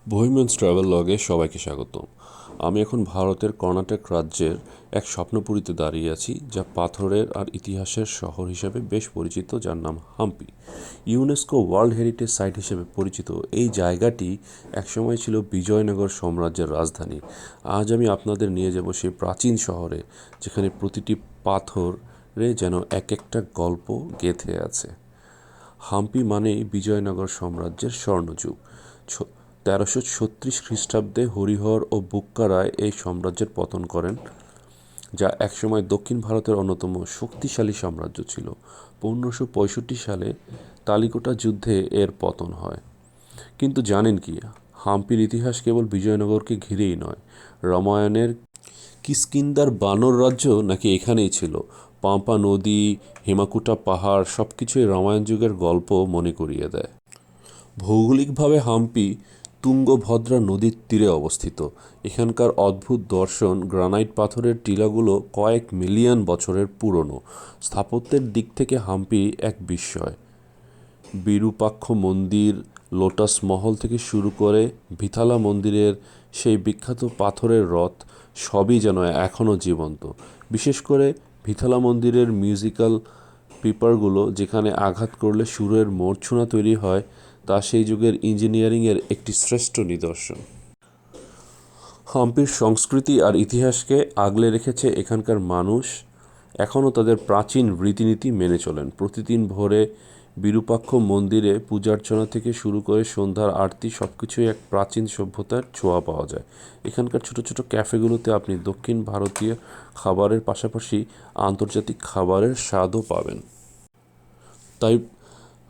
বহির্মেন্স travel লগে সবাইকে স্বাগতম। আমি এখন ভারতের কর্ণাটক রাজ্যের এক স্বপ্নপুরীতে দাঁড়িয়ে আছি, যা পাথরের আর ইতিহাসের শহর হিসেবে বেশ পরিচিত, যার নাম Hampi. UNESCO world heritage site হিসেবে পরিচিত এই জায়গাটি একসময় ছিল বিজয়নগর সাম্রাজ্যের রাজধানী। আজ আমি আপনাদের নিয়ে যাব সেই প্রাচীন শহরে, যেখানে প্রতিটি পাথরে যেন এক একটা গল্প গেঁথে আছে। হাম্পি মানেই বিজয়নগর সাম্রাজ্যের স্বর্ণযুগ। 1336 খ্রিস্টাব্দে হরিহর ও বুক্কা রায় এই সাম্রাজ্যের পতন করেন, যা একসময় দক্ষিণ ভারতের অন্যতম শক্তিশালী সাম্রাজ্য ছিল। 1565 সালে তালিকোটা যুদ্ধে এর পতন হয়। কিন্তু জানেন কি, হাম্পির ইতিহাস কেবল বিজয়নগরকে ঘিরেই নয়। রামায়ণের কিষ্কিন্ধার বানর রাজ্য নাকি এখানেই ছিল। পাম্পা নদী, হেমাকুটা পাহাড় সবকিছুই রামায়ণ যুগের গল্প মনে করিয়ে দেয়। ভৌগোলিকভাবে হাম্পি তুঙ্গভদ্রা নদীর তীরে অবস্থিত। এখানকার অদ্ভুত দর্শন, গ্রানাইট পাথরের টিলাগুলো কয়েক মিলিয়ন বছরের পুরনো। স্থাপত্যের দিক থেকে হাম্পি এক বিস্ময়। বিরূপাক্ষ মন্দির, লোটাস মহল থেকে শুরু করে ভিথালা মন্দিরের সেই বিখ্যাত পাথরের রথ, সবই যেন এখনও জীবন্ত। বিশেষ করে ভিথালা মন্দিরের মিউজিক্যাল পিপারগুলো, যেখানে আঘাত করলে সুরের মূর্ছনা তৈরি হয়, তা সেই যুগের ইঞ্জিনিয়ারিংয়ের একটি শ্রেষ্ঠ নিদর্শন। হাম্পির সংস্কৃতি আর ইতিহাসকে আগলে রেখেছে এখানকার মানুষ। এখনও তাদের প্রাচীন রীতিনীতি মেনে চলেন। প্রতিদিন ভোরে বিরূপাক্ষ মন্দিরে পূজার্চনা থেকে শুরু করে সন্ধ্যার আরতি, সবকিছুই এক প্রাচীন সভ্যতার ছোঁয়া পাওয়া যায়। এখানকার ছোট ছোট ক্যাফেগুলোতে আপনি দক্ষিণ ভারতীয় খাবারের পাশাপাশি আন্তর্জাতিক খাবারের স্বাদও পাবেন। তাই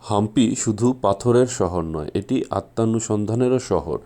হাম্পি শুধু পাথরের শহর নয়, এটি আত্মানুসন্ধানেরও শহর।